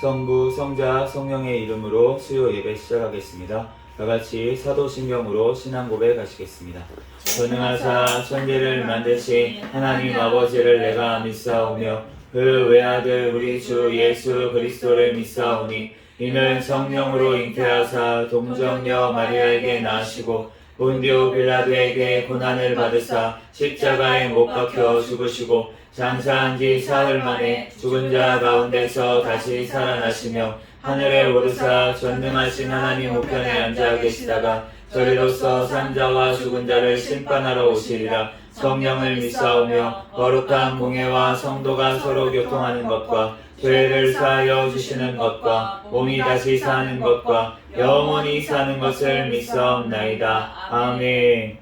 성부, 성자, 성령의 이름으로 수요 예배 시작하겠습니다. 다같이 사도신경으로 신앙 고백하시겠습니다. 전능하사 천지를 만드신 하나님 아버지를 내가 믿사오며 그 외아들 우리 주 예수 그리스도를 믿사오니 이는 성령으로 잉태하사 동정녀 마리아에게 낳으시고 본디오 빌라도에게 고난을 받으사 십자가에 못 박혀 죽으시고 장사한 지 사흘 만에 죽은 자 가운데서 다시 살아나시며 하늘에 오르사 전능하신 하나님 우편에 앉아 계시다가 저리로서 산자와 죽은 자를 심판하러 오시리라. 성령을 믿사오며 거룩한 공예와 성도가 서로 교통하는 것과 죄를 사하여 주시는 것과 몸이 다시 사는 것과 영원히 사는 것을 믿사옵나이다. 아멘.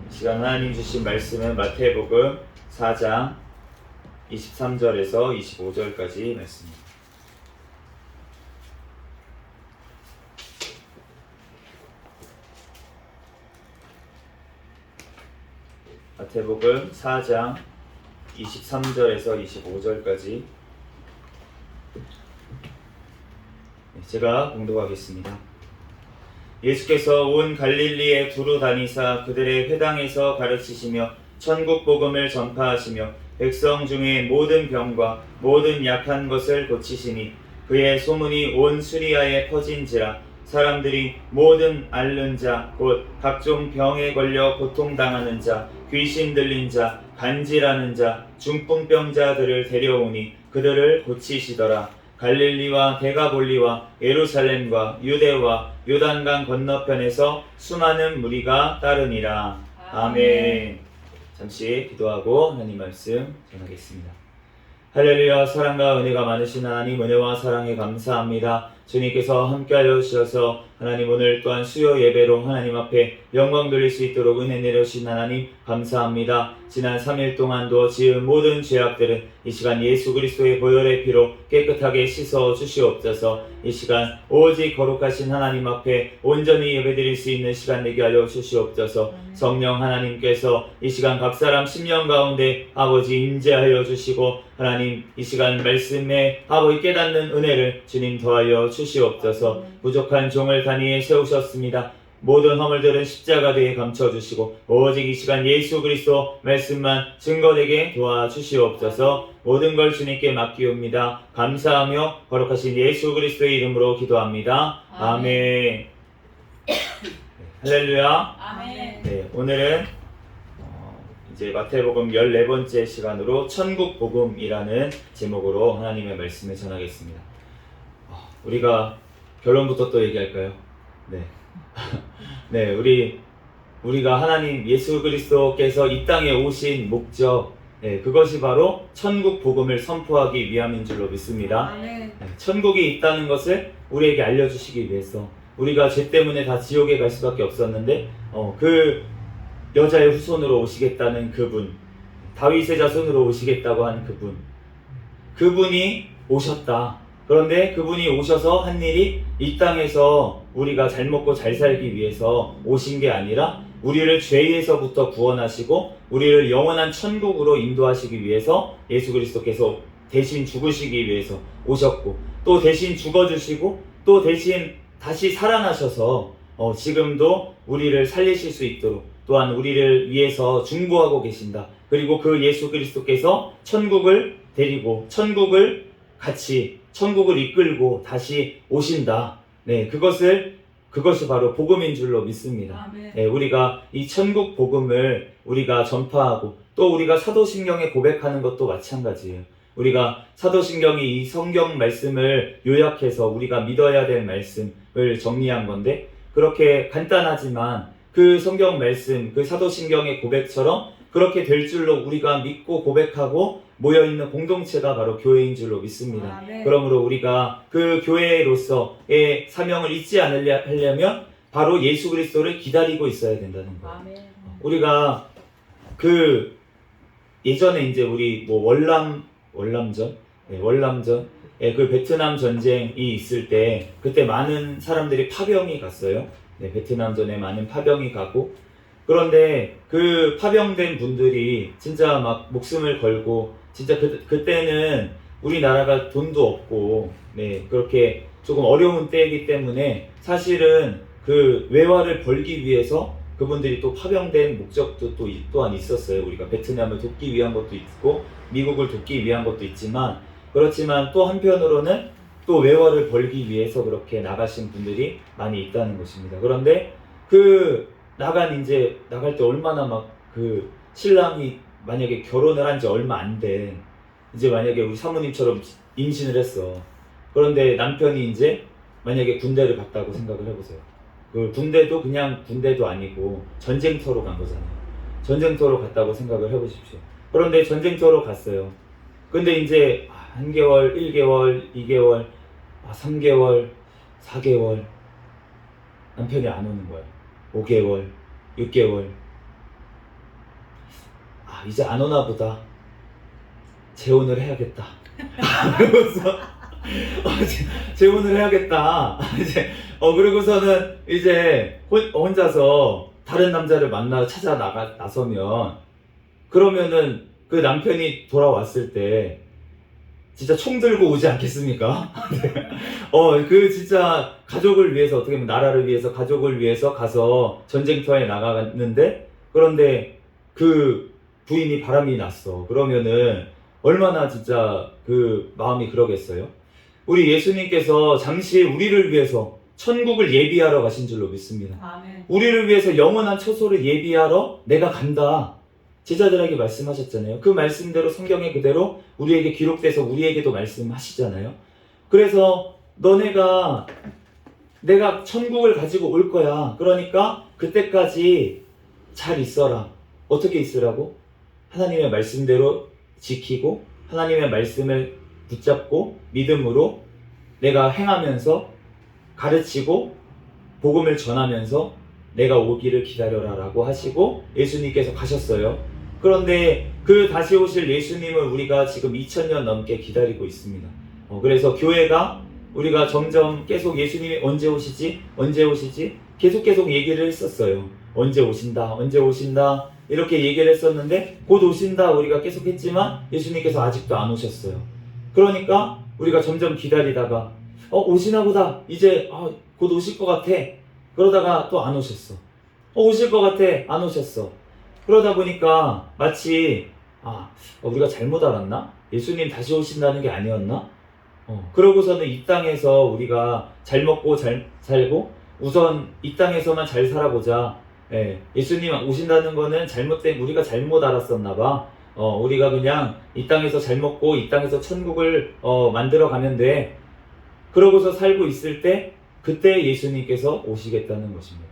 시간 하나님 주신 말씀은 마태복음 4장 23절에서 25절까지 말씀입니다. 마태복음 4장 23절에서 25절까지 제가 봉독하겠습니다. 예수께서 온 갈릴리에 두루 다니사 그들의 회당에서 가르치시며 천국 복음을 전파하시며 백성 중에 모든 병과 모든 약한 것을 고치시니 그의 소문이 온 수리아에 퍼진지라. 사람들이 모든 앓는 자 곧 각종 병에 걸려 고통당하는 자 귀신 들린 자 간질하는 자 중풍병자들을 데려오니 그들을 고치시더라. 갈릴리와 데가볼리와 예루살렘과 유대와 요단강 건너편에서 수많은 무리가 따르니라. 아멘. 잠시 기도하고 하나님 말씀 전하겠습니다. 할렐루야. 사랑과 은혜가 많으신 하나님, 은혜와 사랑에 감사합니다. 주님께서 함께하여 주셔서 하나님 오늘 또한 수요 예배로 하나님 앞에 영광 돌릴 수 있도록 은혜 내려주신 하나님 감사합니다. 지난 3일 동안도 지은 모든 죄악들은 이 시간 예수 그리스도의 보혈의 피로 깨끗하게 씻어 주시옵소서. 이 시간 오직 거룩하신 하나님 앞에 온전히 예배드릴 수 있는 시간 되게 하여 주시옵소서. 성령 하나님께서 이 시간 각 사람 심령 가운데 아버지 임재하여 주시고 하나님 이 시간 말씀에 아버지 깨닫는 은혜를 주님 더하여 주시옵소서. 부족한 종을 단위에 세우셨습니다. 모든 허물들은 십자가 뒤에 감춰주시고 오직 이 시간 예수 그리스도 말씀만 증거되게 도와주시옵소서. 모든 걸 주님께 맡기옵니다. 감사하며 거룩하신 예수 그리스도의 이름으로 기도합니다. 아멘. 할렐루야. 아멘. 네, 오늘은 이제 마태복음 14번째 시간으로 천국 복음이라는 제목으로 하나님의 말씀을 전하겠습니다. 우리가 결론부터 또 얘기할까요? 네. 네, 우리가 하나님 예수 그리스도께서 이 땅에 오신 목적, 네, 그것이 바로 천국 복음을 선포하기 위함인 줄로 믿습니다. 네, 천국이 있다는 것을 우리에게 알려주시기 위해서 우리가 죄 때문에 다 지옥에 갈 수밖에 없었는데 그 여자의 후손으로 오시겠다는 그분, 다윗의 자손으로 오시겠다고 하는 그분이 오셨다. 그런데 그분이 오셔서 한 일이 이 땅에서 우리가 잘 먹고 잘 살기 위해서 오신 게 아니라 우리를 죄에서부터 구원하시고 우리를 영원한 천국으로 인도하시기 위해서 예수 그리스도께서 대신 죽으시기 위해서 오셨고 또 대신 죽어주시고 또 대신 다시 살아나셔서 지금도 우리를 살리실 수 있도록 또한 우리를 위해서 중보하고 계신다. 그리고 그 예수 그리스도께서 천국을 데리고 천국을 이끌고 다시 오신다. 네, 그것이 바로 복음인 줄로 믿습니다. 네, 우리가 이 천국 복음을 우리가 전파하고 또 우리가 사도신경에 고백하는 것도 마찬가지예요. 우리가 사도신경이 이 성경 말씀을 요약해서 우리가 믿어야 될 말씀을 정리한 건데 그렇게 간단하지만 그 성경 말씀, 그 사도신경의 고백처럼 그렇게 될 줄로 우리가 믿고 고백하고 모여있는 공동체가 바로 교회인 줄로 믿습니다. 그러므로 우리가 그 교회로서의 사명을 잊지 않으려면 바로 예수 그리스도를 기다리고 있어야 된다는 거예요. 우리가 그 예전에 이제 우리 월남전, 그 베트남 전쟁이 있을 때 그때 많은 사람들이 파병이 갔어요. 네, 베트남전에 많은 파병이 가고 그런데 그 파병된 분들이 진짜 막 목숨을 걸고 진짜 그때는 우리나라가 돈도 없고 그렇게 조금 어려운 때이기 때문에 사실은 그 외화를 벌기 위해서 그분들이 또 파병된 목적도 또한 있었어요. 우리가 베트남을 돕기 위한 것도 있고 미국을 돕기 위한 것도 있지만, 그렇지만 또 한편으로는 또 외화를 벌기 위해서 그렇게 나가신 분들이 많이 있다는 것입니다. 그런데 그 나갈 때 얼마나 막 그 신랑이 만약에 결혼을 한 지 얼마 안 된, 이제 만약에 우리 사모님처럼 임신을 했어. 그런데 남편이 이제 만약에 군대를 갔다고 생각을 해보세요. 그 군대도 그냥 군대도 아니고 전쟁터로 간 거잖아요. 전쟁터로 갔다고 생각을 해보십시오. 그런데 전쟁터로 갔어요. 근데 이제 한 개월, 1개월, 2개월, 3개월, 4개월 남편이 안 오는 거야. 5개월, 6개월. 이제 안 오나 보다. 재혼을 해야겠다. 그러고서 재혼을 해야겠다. 그러고서는 이제 혼자서 다른 남자를 찾아 나서면, 그러면은 그 남편이 돌아왔을 때 진짜 총 들고 오지 않겠습니까? 그 진짜 가족을 위해서, 어떻게 보면 나라를 위해서, 가족을 위해서 가서 전쟁터에 나가는데, 그런데 그 부인이 바람이 났어. 그러면은 얼마나 진짜 그 마음이 그러겠어요? 우리 예수님께서 잠시 우리를 위해서 천국을 예비하러 가신 줄로 믿습니다. 아멘. 우리를 위해서 영원한 처소를 예비하러 내가 간다. 제자들에게 말씀하셨잖아요. 그 말씀대로 성경에 그대로 우리에게 기록돼서 우리에게도 말씀하시잖아요. 그래서 내가 천국을 가지고 올 거야. 그러니까 그때까지 잘 있어라. 어떻게 있으라고? 하나님의 말씀대로 지키고 하나님의 말씀을 붙잡고 믿음으로 내가 행하면서 가르치고 복음을 전하면서 내가 오기를 기다려라 라고 하시고 예수님께서 가셨어요. 그런데 그 다시 오실 예수님을 우리가 지금 2000년 넘게 기다리고 있습니다. 그래서 교회가 우리가 점점 계속 예수님이 언제 오시지? 언제 오시지? 계속 얘기를 했었어요. 언제 오신다? 언제 오신다? 이렇게 얘기를 했었는데 곧 오신다 우리가 계속 했지만 예수님께서 아직도 안 오셨어요. 그러니까 우리가 점점 기다리다가 오시나 보다. 이제 곧 오실 것 같아. 그러다가 또 안 오셨어. 오실 것 같아. 안 오셨어. 그러다 보니까 마치 우리가 잘못 알았나? 예수님 다시 오신다는 게 아니었나? 그러고서는 이 땅에서 우리가 잘 먹고 잘 살고 우선 이 땅에서만 잘 살아보자. 예수님 오신다는 거는 우리가 잘못 알았었나 봐. 우리가 그냥 이 땅에서 잘 먹고 이 땅에서 천국을 만들어 가면 돼. 그러고서 살고 있을 때 그때 예수님께서 오시겠다는 것입니다.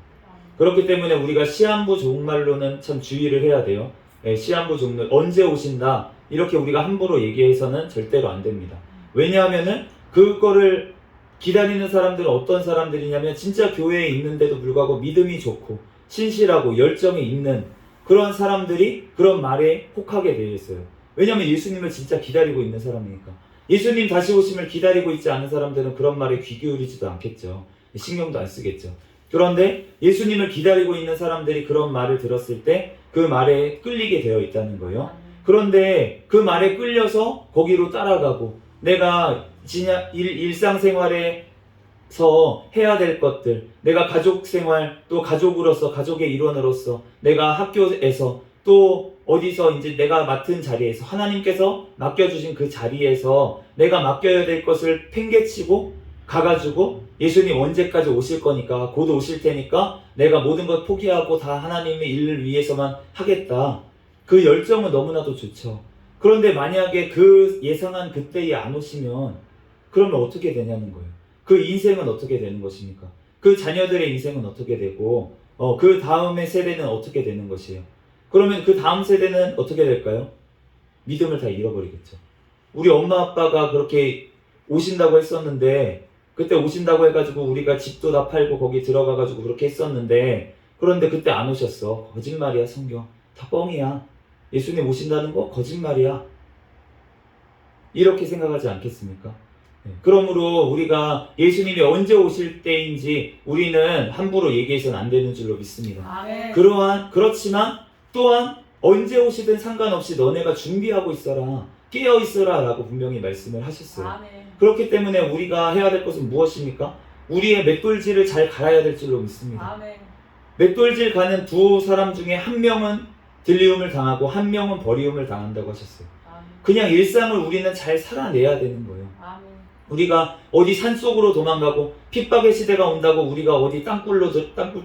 그렇기 때문에 우리가 시한부 종말로는 참 주의를 해야 돼요. 시한부 종말 언제 오신다 이렇게 우리가 함부로 얘기해서는 절대로 안 됩니다. 왜냐하면은 그거를 기다리는 사람들은 어떤 사람들이냐면 진짜 교회에 있는데도 불구하고 믿음이 좋고 신실하고 열정이 있는 그런 사람들이 그런 말에 혹하게 되어 있어요. 왜냐하면 예수님을 진짜 기다리고 있는 사람이니까. 예수님 다시 오심을 기다리고 있지 않은 사람들은 그런 말에 귀 기울이지도 않겠죠. 신경도 안 쓰겠죠. 그런데 예수님을 기다리고 있는 사람들이 그런 말을 들었을 때 그 말에 끌리게 되어 있다는 거예요. 그런데 그 말에 끌려서 거기로 따라가고 내가 일상생활에서 해야 될 것들, 내가 가족생활, 또 가족으로서, 가족의 일원으로서, 내가 학교에서, 또 어디서 이제 내가 맡은 자리에서, 하나님께서 맡겨주신 그 자리에서 내가 맡겨야 될 것을 팽개치고 가가지고 예수님 언제까지 오실 거니까, 곧 오실 테니까 내가 모든 것 포기하고 다 하나님의 일을 위해서만 하겠다. 그 열정은 너무나도 좋죠. 그런데 만약에 그 예상한 그때에 안 오시면 그러면 어떻게 되냐는 거예요. 그 인생은 어떻게 되는 것입니까? 그 자녀들의 인생은 어떻게 되고 그 다음의 세대는 어떻게 되는 것이에요? 그러면 그 다음 세대는 어떻게 될까요? 믿음을 다 잃어버리겠죠. 우리 엄마 아빠가 그렇게 오신다고 했었는데 그때 오신다고 해가지고 우리가 집도 다 팔고 거기 들어가가지고 그렇게 했었는데 그런데 그때 안 오셨어. 거짓말이야. 성경 다 뻥이야. 예수님 오신다는 거 거짓말이야. 이렇게 생각하지 않겠습니까? 그러므로 우리가 예수님이 언제 오실 때인지 우리는 함부로 얘기해서는 안 되는 줄로 믿습니다. 아멘. 그렇지만 또한 언제 오시든 상관없이 너네가 준비하고 있어라. 깨어 있어라 라고 분명히 말씀을 하셨어요. 아멘. 그렇기 때문에 우리가 해야 될 것은 무엇입니까? 우리의 맷돌질을 잘 갈아야 될 줄로 믿습니다. 아멘. 맷돌질 가는 두 사람 중에 한 명은 들리움을 당하고 한 명은 버리움을 당한다고 하셨어요. 아멘. 그냥 일상을 우리는 잘 살아내야 되는 거예요. 아멘. 우리가 어디 산속으로 도망가고 핍박의 시대가 온다고 우리가 어디 땅굴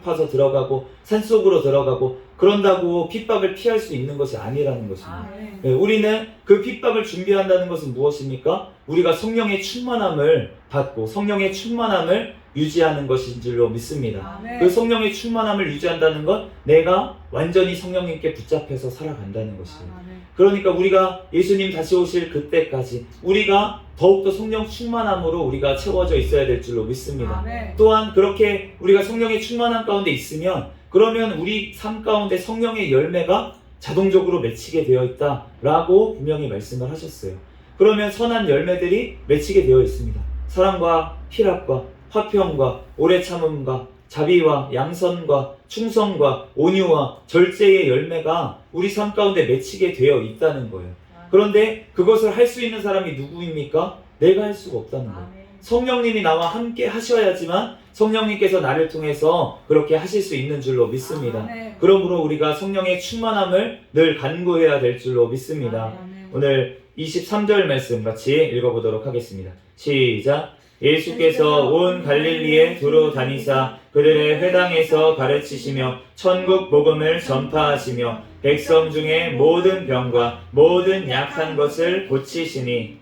파서 들어가고 산속으로 들어가고 그런다고 핍박을 피할 수 있는 것이 아니라는 것입니다. 아멘. 네, 우리는 그 핍박을 준비한다는 것은 무엇입니까? 우리가 성령의 충만함을 받고 성령의 충만함을 유지하는 것인 줄로 믿습니다. 아멘. 그 성령의 충만함을 유지한다는 건 내가 완전히 성령님께 붙잡혀서 살아간다는 것이에요. 아멘. 그러니까 우리가 예수님 다시 오실 그때까지 우리가 더욱더 성령 충만함으로 우리가 채워져 있어야 될 줄로 믿습니다. 아멘. 또한 그렇게 우리가 성령의 충만함 가운데 있으면 그러면 우리 삶 가운데 성령의 열매가 자동적으로 맺히게 되어 있다라고 분명히 말씀을 하셨어요. 그러면 선한 열매들이 맺히게 되어 있습니다. 사랑과 희락과 화평과 오래 참음과 자비와 양선과 충성과 온유와 절제의 열매가 우리 삶 가운데 맺히게 되어 있다는 거예요. 그런데 그것을 할 수 있는 사람이 누구입니까? 내가 할 수가 없다는 거예요. 아멘. 성령님이 나와 함께 하셔야지만 성령님께서 나를 통해서 그렇게 하실 수 있는 줄로 믿습니다. 아멘. 그러므로 우리가 성령의 충만함을 늘 간구해야 될 줄로 믿습니다. 아멘. 오늘 23절 말씀 같이 읽어보도록 하겠습니다. 시작. 예수께서 온 갈릴리에 두루 다니사 그들의 회당에서 가르치시며 천국 복음을 전파하시며 백성 중에 모든 병과 모든 약한 것을 고치시니.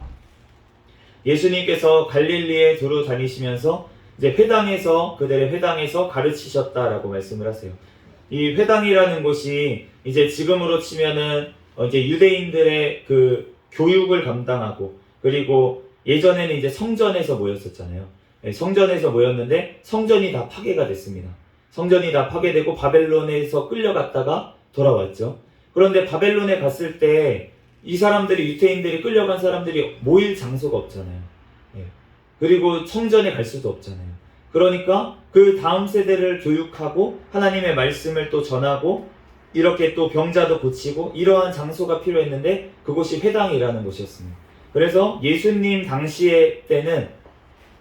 예수님께서 갈릴리에 두루 다니시면서 이제 그들의 회당에서 가르치셨다라고 말씀을 하세요. 이 회당이라는 곳이 이제 지금으로 치면은 이제 유대인들의 그 교육을 감당하고 그리고 예전에는 이제 성전에서 모였었잖아요. 성전에서 모였는데 성전이 다 파괴가 됐습니다. 성전이 다 파괴되고 바벨론에서 끌려갔다가 돌아왔죠. 그런데 바벨론에 갔을 때 이 사람들이 유대인들이 끌려간 사람들이 모일 장소가 없잖아요. 그리고 성전에 갈 수도 없잖아요. 그러니까 그 다음 세대를 교육하고 하나님의 말씀을 또 전하고 이렇게 또 병자도 고치고 이러한 장소가 필요했는데 그곳이 회당이라는 곳이었습니다. 그래서 예수님 당시에 때는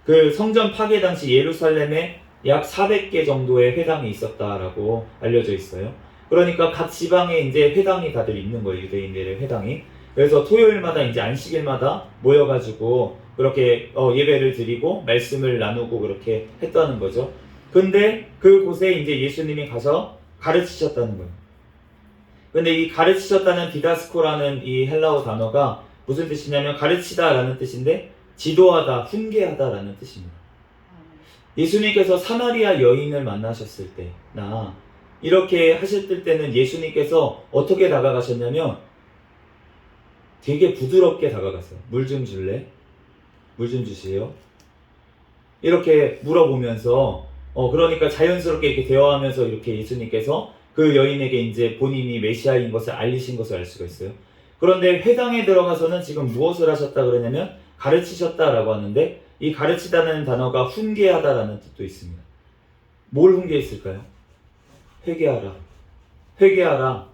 그 성전 파괴 당시 예루살렘에 약 400개 정도의 회당이 있었다라고 알려져 있어요. 그러니까 각 지방에 이제 회당이 다들 있는 거예요. 유대인들의 회당이. 그래서 토요일마다 이제 안식일마다 모여가지고 그렇게 예배를 드리고 말씀을 나누고 그렇게 했다는 거죠. 근데 그곳에 이제 예수님이 가서 가르치셨다는 거예요. 근데 이 가르치셨다는 디다스코라는 이 헬라어 단어가 무슨 뜻이냐면 가르치다라는 뜻인데 지도하다, 훈계하다라는 뜻입니다. 예수님께서 사마리아 여인을 만나셨을 때나 이렇게 하셨을 때는 예수님께서 어떻게 다가가셨냐면 되게 부드럽게 다가갔어요. 물 좀 줄래? 물 좀 주세요. 이렇게 물어보면서 그러니까 자연스럽게 이렇게 대화하면서 이렇게 예수님께서 그 여인에게 이제 본인이 메시아인 것을 알리신 것을 알 수가 있어요. 그런데 회당에 들어가서는 지금 무엇을 하셨다 그러냐면 가르치셨다라고 하는데 이 가르치다는 단어가 훈계하다라는 뜻도 있습니다. 뭘 훈계했을까요? 회개하라. 회개하라.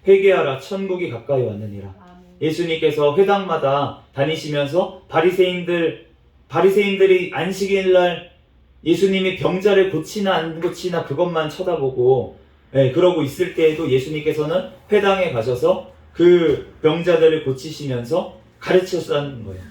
회개하라. 천국이 가까이 왔느니라. 아멘. 예수님께서 회당마다 다니시면서 바리새인들이 안식일날 예수님이 병자를 고치나 안 고치나 그것만 쳐다보고 그러고 있을 때에도 예수님께서는 회당에 가셔서 그 병자들을 고치시면서 가르치셨다는 거예요.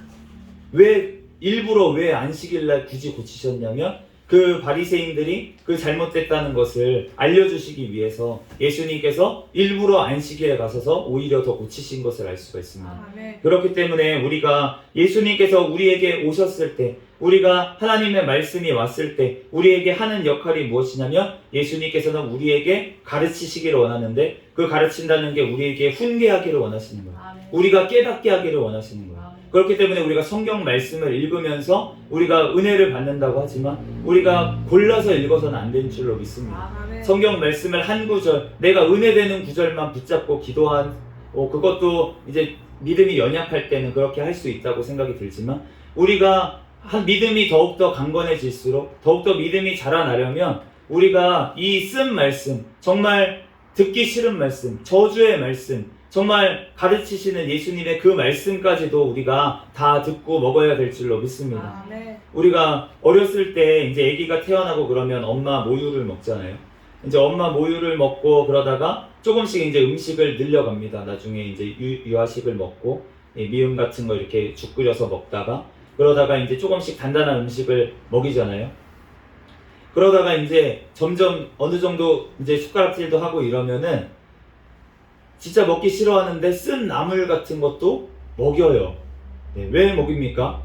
일부러 왜 안식일날 굳이 고치셨냐면 그 바리새인들이 그 잘못됐다는 것을 알려주시기 위해서 예수님께서 일부러 안식일에 가셔서 오히려 더 고치신 것을 알 수가 있습니다. 아멘. 그렇기 때문에 우리가 예수님께서 우리에게 오셨을 때 우리가 하나님의 말씀이 왔을 때 우리에게 하는 역할이 무엇이냐면 예수님께서는 우리에게 가르치시기를 원하는데 그 가르친다는 게 우리에게 훈계하기를 원하시는 거예요. 아멘. 우리가 깨닫게 하기를 원하시는 거예요. 아멘. 그렇기 때문에 우리가 성경 말씀을 읽으면서 우리가 은혜를 받는다고 하지만 우리가 골라서 읽어서는 안 되는 줄로 믿습니다. 아멘. 성경 말씀을 한 구절, 내가 은혜되는 구절만 붙잡고 기도한 그것도 이제 믿음이 연약할 때는 그렇게 할 수 있다고 생각이 들지만 우리가 믿음이 더욱더 강건해질수록 더욱더 믿음이 자라나려면 우리가 이 쓴 말씀, 정말 듣기 싫은 말씀, 저주의 말씀, 정말 가르치시는 예수님의 그 말씀까지도 우리가 다 듣고 먹어야 될 줄로 믿습니다. 우리가 어렸을 때 이제 아기가 태어나고 그러면 엄마 모유를 먹잖아요. 이제 엄마 모유를 먹고 그러다가 조금씩 이제 음식을 늘려갑니다. 나중에 이제 유아식을 먹고 미음 같은 거 이렇게 죽 끓여서 먹다가 그러다가 이제 조금씩 단단한 음식을 먹이잖아요. 그러다가 이제 점점 어느 정도 이제 숟가락질도 하고 이러면은 진짜 먹기 싫어하는데 쓴 나물 같은 것도 먹여요. 네, 왜 먹입니까?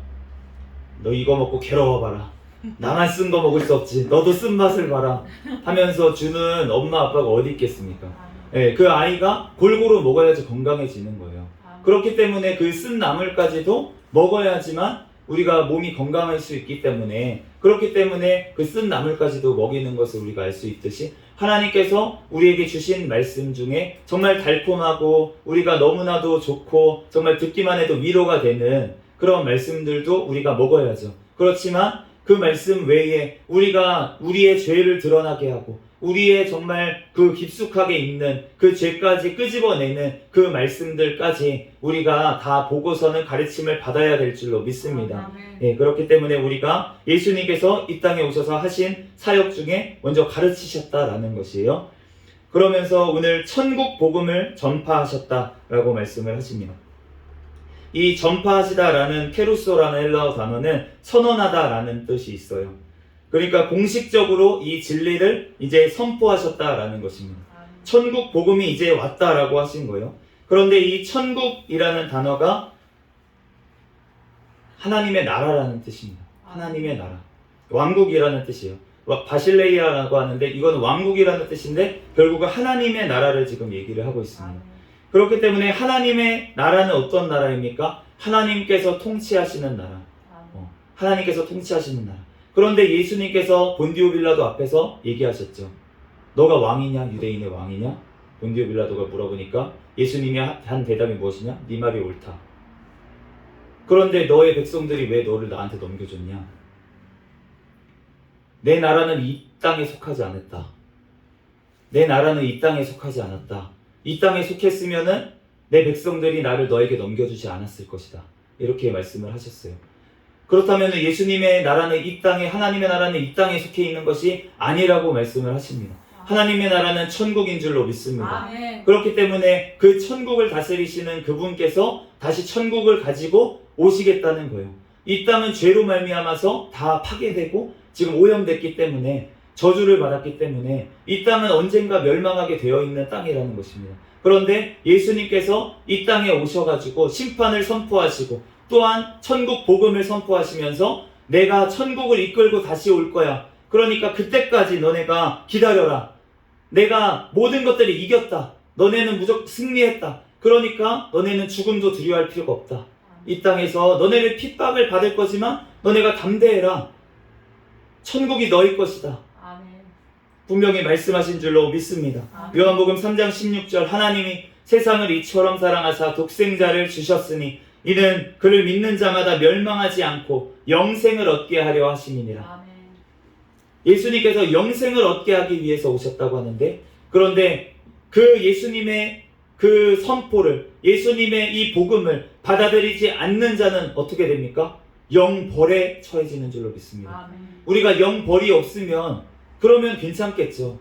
너 이거 먹고 괴로워봐라. 나만 쓴 거 먹을 수 없지. 너도 쓴 맛을 봐라. 하면서 주는 엄마 아빠가 어디 있겠습니까? 네, 그 아이가 골고루 먹어야지 건강해지는 거예요. 그렇기 때문에 그 쓴 나물까지도 먹어야지만 우리가 몸이 건강할 수 있기 때문에 그렇기 때문에 그 쓴 나물까지도 먹이는 것을 우리가 알 수 있듯이 하나님께서 우리에게 주신 말씀 중에 정말 달콤하고 우리가 너무나도 좋고 정말 듣기만 해도 위로가 되는 그런 말씀들도 우리가 먹어야죠. 그렇지만 그 말씀 외에 우리가 우리의 죄를 드러나게 하고 우리의 정말 그 깊숙하게 있는 그 죄까지 끄집어내는 그 말씀들까지 우리가 다 보고서는 가르침을 받아야 될 줄로 믿습니다. 예, 그렇기 때문에 우리가 예수님께서 이 땅에 오셔서 하신 사역 중에 먼저 가르치셨다라는 것이에요. 그러면서 오늘 천국 복음을 전파하셨다라고 말씀을 하십니다. 이 전파하시다라는 케루소라는 헬라어 단어는 선언하다라는 뜻이 있어요. 그러니까 공식적으로 이 진리를 이제 선포하셨다라는 것입니다. 천국 복음이 이제 왔다라고 하신 거예요. 그런데 이 천국이라는 단어가 하나님의 나라라는 뜻입니다. 하나님의 나라. 왕국이라는 뜻이에요. 바실레이아라고 하는데 이건 왕국이라는 뜻인데 결국은 하나님의 나라를 지금 얘기를 하고 있습니다. 그렇기 때문에 하나님의 나라는 어떤 나라입니까? 하나님께서 통치하시는 나라. 하나님께서 통치하시는 나라. 그런데 예수님께서 본디오 빌라도 앞에서 얘기하셨죠. 너가 왕이냐? 유대인의 왕이냐? 본디오 빌라도가 물어보니까 예수님이 한 대답이 무엇이냐? 네 말이 옳다. 그런데 너의 백성들이 왜 너를 나한테 넘겨줬냐? 내 나라는 이 땅에 속하지 않았다. 내 나라는 이 땅에 속하지 않았다. 이 땅에 속했으면은 내 백성들이 나를 너에게 넘겨주지 않았을 것이다. 이렇게 말씀을 하셨어요. 그렇다면 예수님의 나라는 이 땅에, 하나님의 나라는 이 땅에 속해 있는 것이 아니라고 말씀을 하십니다. 하나님의 나라는 천국인 줄로 믿습니다. 그렇기 때문에 그 천국을 다스리시는 그분께서 다시 천국을 가지고 오시겠다는 거예요. 이 땅은 죄로 말미암아서 다 파괴되고 지금 오염됐기 때문에 저주를 받았기 때문에 이 땅은 언젠가 멸망하게 되어 있는 땅이라는 것입니다. 그런데 예수님께서 이 땅에 오셔가지고 심판을 선포하시고 또한 천국 복음을 선포하시면서 내가 천국을 이끌고 다시 올 거야. 그러니까 그때까지 너네가 기다려라. 내가 모든 것들을 이겼다. 너네는 무조건 승리했다. 그러니까 너네는 죽음도 두려워할 필요가 없다. 이 땅에서 너네를 핍박을 받을 거지만 너네가 담대해라. 천국이 너희 것이다. 분명히 말씀하신 줄로 믿습니다. 요한복음 3장 16절 하나님이 세상을 이처럼 사랑하사 독생자를 주셨으니 이는 그를 믿는 자마다 멸망하지 않고 영생을 얻게 하려 하심이니라. 예수님께서 영생을 얻게 하기 위해서 오셨다고 하는데 그런데 그 예수님의 그 선포를 예수님의 이 복음을 받아들이지 않는 자는 어떻게 됩니까? 영벌에 처해지는 줄로 믿습니다. 우리가 영벌이 없으면 그러면 괜찮겠죠.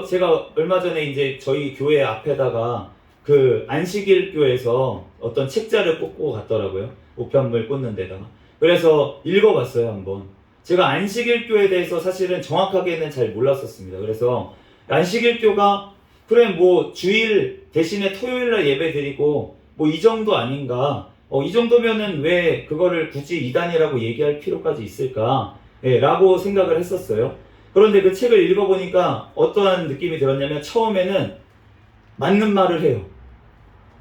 제가 얼마 전에 이제 저희 교회 앞에다가 그 안식일 교회에서 어떤 책자를 꽂고 갔더라고요. 우편물 꽂는 데다가. 그래서 읽어봤어요, 한번. 제가 안식일 교회에 대해서 사실은 정확하게는 잘 몰랐었습니다. 그래서 안식일 교가 그래 뭐 주일 대신에 토요일날 예배 드리고 뭐 이 정도 아닌가. 이 정도면은 왜 그거를 굳이 이단이라고 얘기할 필요까지 있을까? 라고 생각을 했었어요. 그런데 그 책을 읽어보니까 어떠한 느낌이 들었냐면 처음에는 맞는 말을 해요.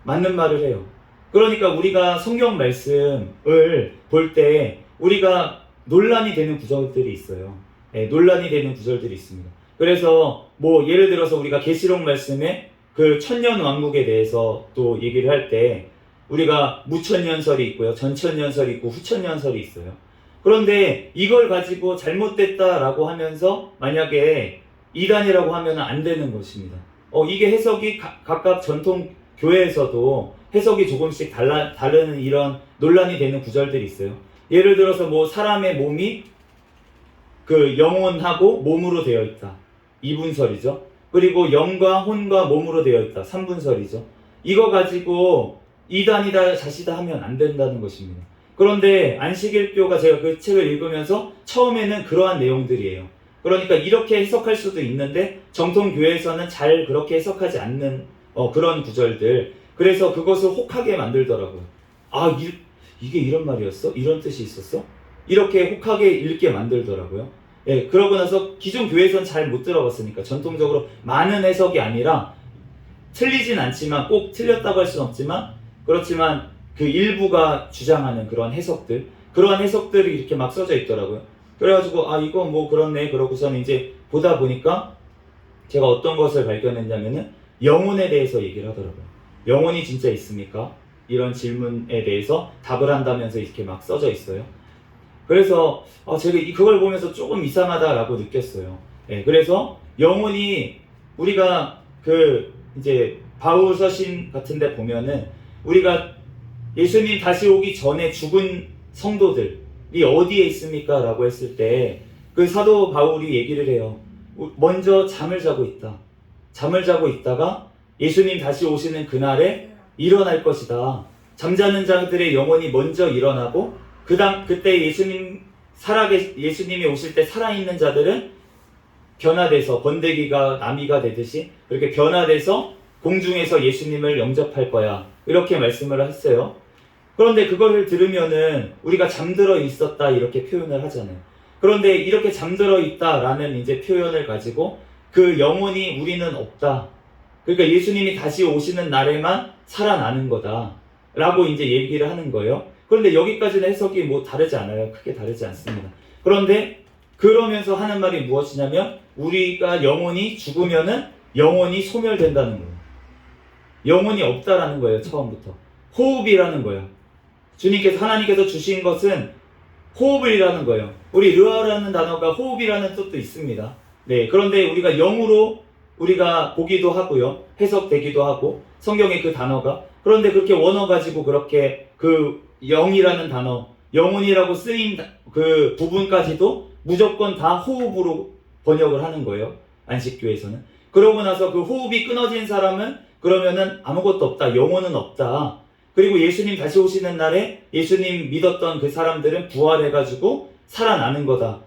맞는 말을 해요. 그러니까 우리가 성경 말씀을 볼 때 우리가 논란이 되는 구절들이 있어요. 논란이 되는 구절들이 있습니다. 그래서 뭐 예를 들어서 우리가 계시록 말씀에 그 천년 왕국에 대해서 또 얘기를 할 때 우리가 무천년설이 있고요. 전천년설이 있고 후천년설이 있어요. 그런데 이걸 가지고 잘못됐다라고 하면서 만약에 이단이라고 하면 안 되는 것입니다. 이게 해석이 각각 전통 교회에서도 해석이 조금씩 다른 이런 논란이 되는 구절들이 있어요. 예를 들어서 뭐 사람의 몸이 그 영혼하고 몸으로 되어 있다. 2분설이죠. 그리고 영과 혼과 몸으로 되어 있다. 3분설이죠. 이거 가지고 이단이다 자시다 하면 안 된다는 것입니다. 그런데 안식일교가 제가 그 책을 읽으면서 처음에는 그러한 내용들이에요. 그러니까 이렇게 해석할 수도 있는데 정통교회에서는 잘 그렇게 해석하지 않는 그런 구절들. 그래서 그것을 혹하게 만들더라고요. 아, 이게 이런 말이었어? 이런 뜻이 있었어? 이렇게 혹하게 읽게 만들더라고요. 예, 그러고 나서 기존 교회에서는 잘 못 들어봤으니까 전통적으로 많은 해석이 아니라 틀리진 않지만 꼭 틀렸다고 할 수는 없지만 그렇지만 그 일부가 주장하는 그런 해석들, 그러한 해석들이 이렇게 막 써져 있더라고요. 그래가지고 이거 뭐 그렇네 그러고서는 이제 보다 보니까 제가 어떤 것을 발견했냐면은 영혼에 대해서 얘기를 하더라고요. 영혼이 진짜 있습니까? 이런 질문에 대해서 답을 한다면서 이렇게 막 써져 있어요. 그래서 제가 그걸 보면서 조금 이상하다라고 느꼈어요. 네, 그래서 영혼이 우리가 이제 바울 서신 같은데 보면은 우리가 예수님 다시 오기 전에 죽은 성도들이 어디에 있습니까? 라고 했을 때 그 사도 바울이 얘기를 해요. 먼저 잠을 자고 있다. 잠을 자고 있다가 예수님 다시 오시는 그날에 일어날 것이다. 잠자는 자들의 영혼이 먼저 일어나고 그때 예수님이 오실 때 살아있는 자들은 변화돼서 번데기가 나미가 되듯이 그렇게 변화돼서 공중에서 예수님을 영접할 거야. 이렇게 말씀을 했어요. 그런데 그거를 들으면은 우리가 잠들어 있었다 이렇게 표현을 하잖아요. 그런데 이렇게 잠들어 있다라는 이제 표현을 가지고 그 영혼이 우리는 없다. 그러니까 예수님이 다시 오시는 날에만 살아나는 거다. 라고 이제 얘기를 하는 거예요. 그런데 여기까지는 해석이 뭐 다르지 않아요. 크게 다르지 않습니다. 그런데 그러면서 하는 말이 무엇이냐면 우리가 영혼이 죽으면은 영혼이 소멸된다는 거예요. 영혼이 없다라는 거예요. 처음부터. 호흡이라는 거예요. 하나님께서 주신 것은 호흡이라는 거예요. 우리 르아라는 단어가 호흡이라는 뜻도 있습니다. 네, 그런데 우리가 영으로 우리가 보기도 하고요. 해석되기도 하고 성경의 그 단어가 그런데 그렇게 원어 가지고 그렇게 그 영이라는 단어, 영혼이라고 쓰인 그 부분까지도 무조건 다 호흡으로 번역을 하는 거예요. 안식교에서는. 그러고 나서 그 호흡이 끊어진 사람은 그러면은 아무것도 없다. 영혼은 없다. 그리고 예수님 다시 오시는 날에 예수님 믿었던 그 사람들은 부활해가지고 살아나는 거다.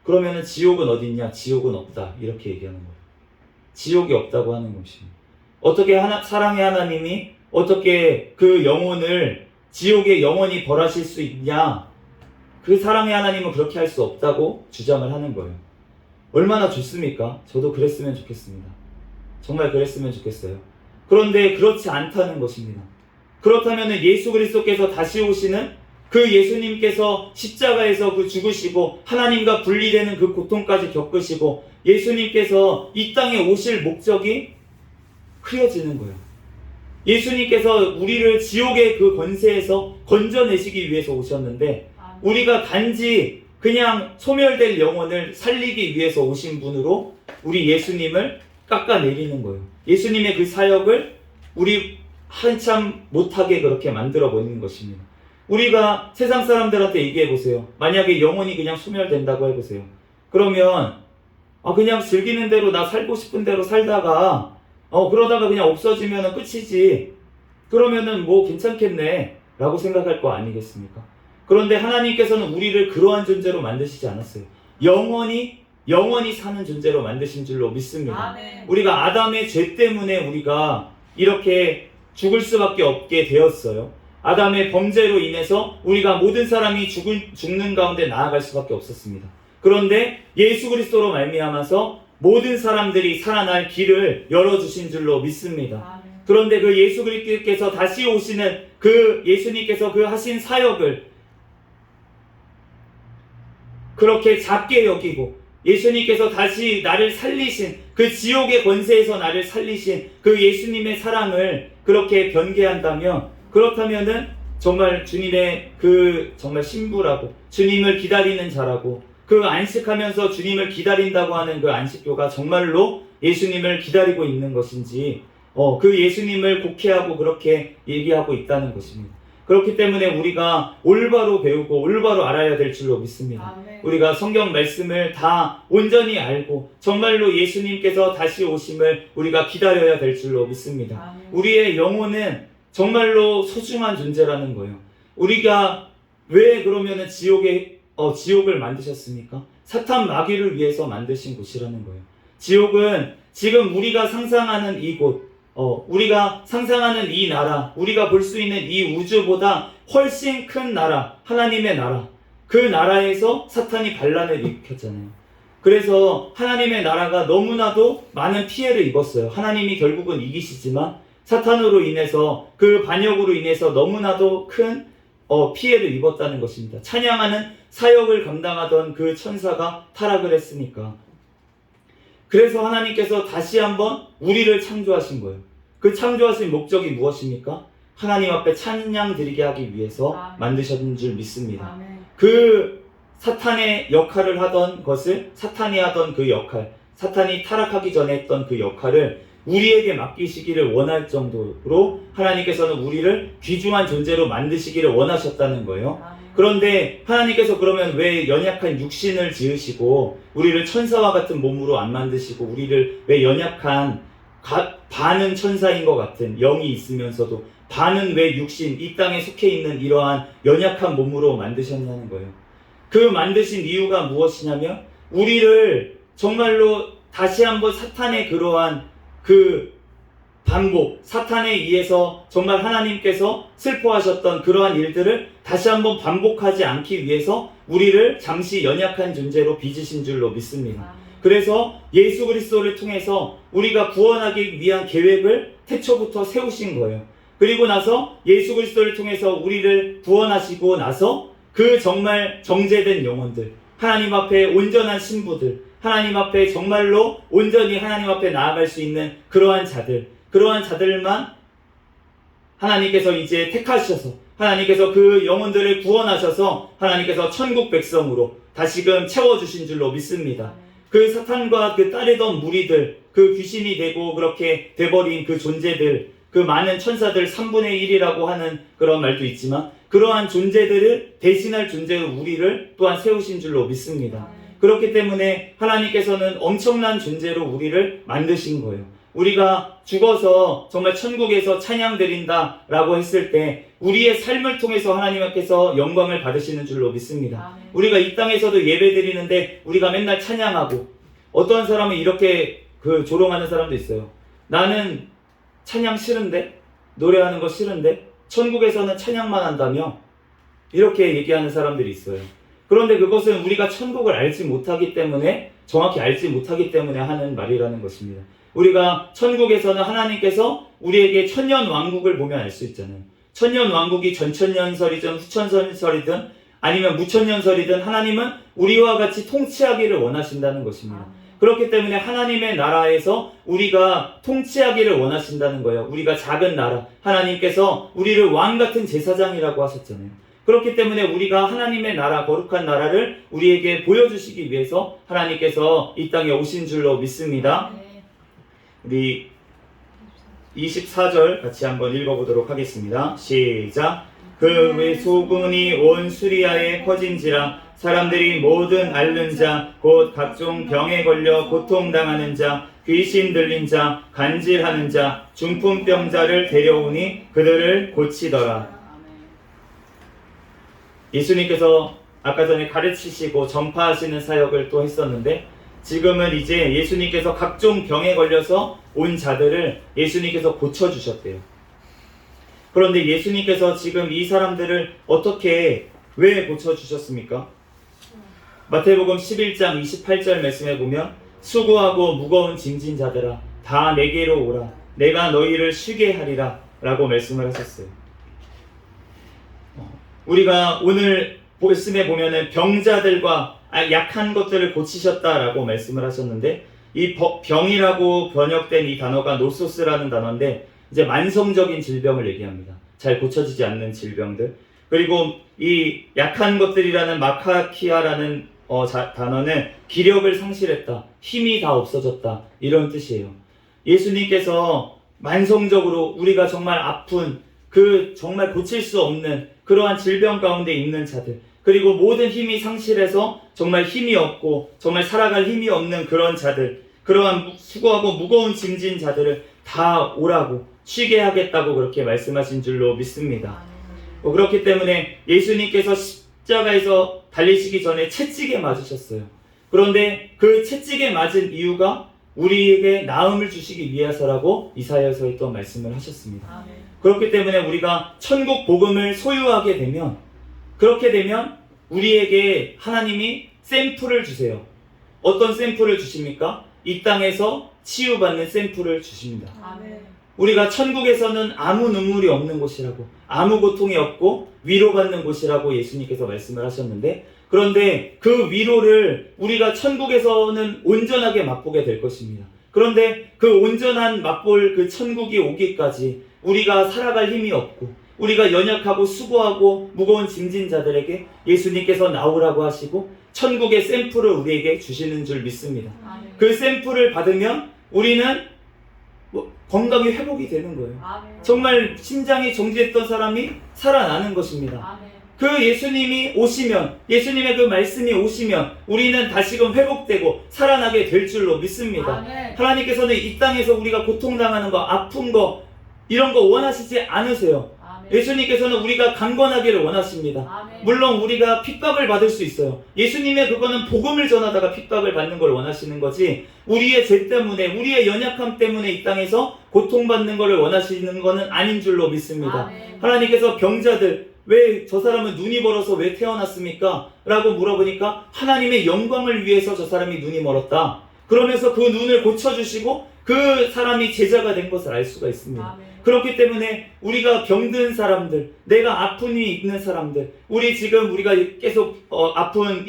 그러면은 지옥은 어디 있냐? 지옥은 없다. 이렇게 얘기하는 거예요. 지옥이 없다고 하는 것입니다. 어떻게 사랑의 하나님이 어떻게 그 영혼을 지옥에 영원히 벌하실 수 있냐? 그 사랑의 하나님은 그렇게 할 수 없다고 주장을 하는 거예요. 얼마나 좋습니까? 저도 그랬으면 좋겠습니다. 정말 그랬으면 좋겠어요. 그런데 그렇지 않다는 것입니다. 그렇다면 예수 그리스도께서 다시 오시는 그 예수님께서 십자가에서 그 죽으시고 하나님과 분리되는 그 고통까지 겪으시고 예수님께서 이 땅에 오실 목적이 흐려지는 거예요. 예수님께서 우리를 지옥의 그 권세에서 건져내시기 위해서 오셨는데 우리가 단지 그냥 소멸될 영혼을 살리기 위해서 오신 분으로 우리 예수님을 깎아내리는 거예요. 예수님의 그 사역을 우리 한참 못하게 그렇게 만들어 버리는 것입니다. 우리가 세상 사람들한테 얘기해 보세요. 만약에 영혼이 그냥 소멸된다고 해보세요. 그러면 그냥 즐기는 대로 나 살고 싶은 대로 살다가 그러다가 그냥 없어지면 끝이지. 그러면은 뭐 괜찮겠네 라고 생각할 거 아니겠습니까? 그런데 하나님께서는 우리를 그러한 존재로 만드시지 않았어요. 영원히 사는 존재로 만드신 줄로 믿습니다. 아멘. 우리가 아담의 죄 때문에 우리가 이렇게 죽을 수밖에 없게 되었어요. 아담의 범죄로 인해서 우리가 모든 사람이 죽는 가운데 나아갈 수밖에 없었습니다. 그런데 예수 그리스도로 말미암아서 모든 사람들이 살아날 길을 열어주신 줄로 믿습니다. 아멘. 그런데 그 예수 그리스도께서 다시 오시는 그 예수님께서 그 하신 사역을 그렇게 작게 여기고 예수님께서 다시 나를 살리신 그 지옥의 권세에서 나를 살리신 그 예수님의 사랑을 그렇게 변개한다면 그렇다면은 정말 주님의 그 정말 신부라고 주님을 기다리는 자라고 그 안식하면서 주님을 기다린다고 하는 그 안식교가 정말로 예수님을 기다리고 있는 것인지 그 예수님을 곡해하고 그렇게 얘기하고 있다는 것입니다. 그렇기 때문에 우리가 올바로 배우고 올바로 알아야 될 줄로 믿습니다. 아멘. 우리가 성경 말씀을 다 온전히 알고 정말로 예수님께서 다시 오심을 우리가 기다려야 될 줄로 믿습니다. 아멘. 우리의 영혼은 정말로 소중한 존재라는 거예요. 우리가 왜 그러면은 지옥을 만드셨습니까? 사탄 마귀를 위해서 만드신 곳이라는 거예요. 지옥은 지금 우리가 상상하는 이곳, 우리가 상상하는 이 나라, 우리가 볼 수 있는 이 우주보다 훨씬 큰 나라, 하나님의 나라, 그 나라에서 사탄이 반란을 일으켰잖아요. 그래서 하나님의 나라가 너무나도 많은 피해를 입었어요. 하나님이 결국은 이기시지만 사탄으로 인해서, 그 반역으로 인해서 너무나도 큰 피해를 입었다는 것입니다. 찬양하는 사역을 감당하던 그 천사가 타락을 했으니까. 그래서 하나님께서 다시 한번 우리를 창조하신 거예요. 그 창조하신 목적이 무엇입니까? 하나님 앞에 찬양 드리게 하기 위해서 아멘. 만드신 줄 믿습니다. 아멘. 그 사탄의 역할을 하던 것을, 사탄이 하던 그 역할, 사탄이 타락하기 전에 했던 그 역할을 우리에게 맡기시기를 원할 정도로 하나님께서는 우리를 귀중한 존재로 만드시기를 원하셨다는 거예요. 아멘. 그런데 하나님께서 그러면 왜 연약한 육신을 지으시고 우리를 천사와 같은 몸으로 안 만드시고 우리를 왜 연약한 반은 천사인 것 같은 영이 있으면서도 반은 왜 육신, 이 땅에 속해 있는 이러한 연약한 몸으로 만드셨냐는 거예요. 그 만드신 이유가 무엇이냐면 우리를 정말로 다시 한번 사탄의 그러한 그 반복, 사탄에 의해서 정말 하나님께서 슬퍼하셨던 그러한 일들을 다시 한번 반복하지 않기 위해서 우리를 잠시 연약한 존재로 빚으신 줄로 믿습니다. 아멘. 그래서 예수 그리스도를 통해서 우리가 구원하기 위한 계획을 태초부터 세우신 거예요. 그리고 나서 예수 그리스도를 통해서 우리를 구원하시고 나서 그 정말 정죄된 영혼들, 하나님 앞에 온전한 신부들, 하나님 앞에 정말로 온전히 하나님 앞에 나아갈 수 있는 그러한 자들만 하나님께서 이제 택하셔서 하나님께서 그 영혼들을 구원하셔서 하나님께서 천국 백성으로 다시금 채워주신 줄로 믿습니다. 그 사탄과 그 따르던 무리들, 그 귀신이 되고 그렇게 돼버린 그 존재들, 그 많은 천사들 3분의 1이라고 하는 그런 말도 있지만 그러한 존재들을 대신할 존재로 우리를 또한 세우신 줄로 믿습니다. 그렇기 때문에 하나님께서는 엄청난 존재로 우리를 만드신 거예요. 우리가 죽어서 정말 천국에서 찬양 드린다 라고 했을 때 우리의 삶을 통해서 하나님께서 영광을 받으시는 줄로 믿습니다. 아멘. 우리가 이 땅에서도 예배 드리는데 우리가 맨날 찬양하고, 어떠한 사람은 이렇게 조롱하는 사람도 있어요. 나는 찬양 싫은데, 노래하는 거 싫은데 천국에서는 찬양만 한다며, 이렇게 얘기하는 사람들이 있어요. 그런데 그것은 우리가 천국을 알지 못하기 때문에, 정확히 알지 못하기 때문에 하는 말이라는 것입니다. 우리가 천국에서는 하나님께서 우리에게 천년 왕국을 보면 알 수 있잖아요. 천년 왕국이 전천년설이든 후천년설이든 아니면 무천년설이든 하나님은 우리와 같이 통치하기를 원하신다는 것입니다. 그렇기 때문에 하나님의 나라에서 우리가 통치하기를 원하신다는 거예요. 우리가 작은 나라, 하나님께서 우리를 왕 같은 제사장이라고 하셨잖아요. 그렇기 때문에 우리가 하나님의 나라, 거룩한 나라를 우리에게 보여주시기 위해서 하나님께서 이 땅에 오신 줄로 믿습니다. 우리 24절 같이 한번 읽어보도록 하겠습니다. 시작. 그 외 소문이 온 수리아에 퍼진지라 사람들이 모든 앓는 자, 곧 각종 병에 걸려 고통당하는 자, 귀신 들린 자, 간질하는 자, 중풍병자를 데려오니 그들을 고치더라. 예수님께서 아까 전에 가르치시고 전파하시는 사역을 또 했었는데, 지금은 이제 예수님께서 각종 병에 걸려서 온 자들을 예수님께서 고쳐주셨대요. 그런데 예수님께서 지금 이 사람들을 왜 고쳐주셨습니까? 마태복음 11장 28절 말씀에 보면 수고하고 무거운 짐진 자들아 다 내게로 오라 내가 너희를 쉬게 하리라 라고 말씀을 하셨어요. 우리가 오늘 말씀에 보면은 병자들과 약한 것들을 고치셨다라고 말씀을 하셨는데, 이 병이라고 번역된 이 단어가 노소스라는 단어인데 이제 만성적인 질병을 얘기합니다. 잘 고쳐지지 않는 질병들. 그리고 이 약한 것들이라는 마카키아라는 단어는 기력을 상실했다, 힘이 다 없어졌다, 이런 뜻이에요. 예수님께서 만성적으로 우리가 정말 아픈 그 정말 고칠 수 없는 그러한 질병 가운데 있는 자들, 그리고 모든 힘이 상실해서 정말 힘이 없고 정말 살아갈 힘이 없는 그런 자들, 그러한 수고하고 무거운 짐진 자들을 다 오라고 쉬게 하겠다고 그렇게 말씀하신 줄로 믿습니다. 그렇기 때문에 예수님께서 십자가에서 달리시기 전에 채찍에 맞으셨어요. 그런데 그 채찍에 맞은 이유가 우리에게 나음을 주시기 위해서라고 이사야서에 또 말씀을 하셨습니다. 그렇기 때문에 우리가 천국 복음을 소유하게 되면, 그렇게 되면 우리에게 하나님이 샘플을 주세요. 어떤 샘플을 주십니까? 이 땅에서 치유받는 샘플을 주십니다. 우리가 천국에서는 아무 눈물이 없는 곳이라고, 아무 고통이 없고 위로받는 곳이라고 예수님께서 말씀을 하셨는데, 그런데 그 위로를 우리가 천국에서는 온전하게 맛보게 될 것입니다. 그런데 그 온전한 맛볼 그 천국이 오기까지 우리가 살아갈 힘이 없고 우리가 연약하고 수고하고 무거운 짐진 자들에게 예수님께서 나오라고 하시고 천국의 샘플을 우리에게 주시는 줄 믿습니다. 그 샘플을 받으면 우리는 건강이 회복이 되는 거예요. 정말 심장이 정지했던 사람이 살아나는 것입니다. 그 예수님이 오시면, 예수님의 그 말씀이 오시면 우리는 다시금 회복되고 살아나게 될 줄로 믿습니다. 하나님께서는 이 땅에서 우리가 고통당하는 거, 아픈 거, 이런 거 원하시지 않으세요. 예수님께서는 우리가 강건하기를 원하십니다. 물론 우리가 핍박을 받을 수 있어요. 예수님의 그거는 복음을 전하다가 핍박을 받는 걸 원하시는 거지, 우리의 죄 때문에, 우리의 연약함 때문에 이 땅에서 고통받는 것을 원하시는 것은 아닌 줄로 믿습니다. 하나님께서 병자들, 왜 저 사람은 눈이 멀어서 왜 태어났습니까? 라고 물어보니까 하나님의 영광을 위해서 저 사람이 눈이 멀었다. 그러면서 그 눈을 고쳐주시고 그 사람이 제자가 된 것을 알 수가 있습니다. 그렇기 때문에 우리가 병든 사람들, 내가 아픔이 있는 사람들, 우리가 계속 아픈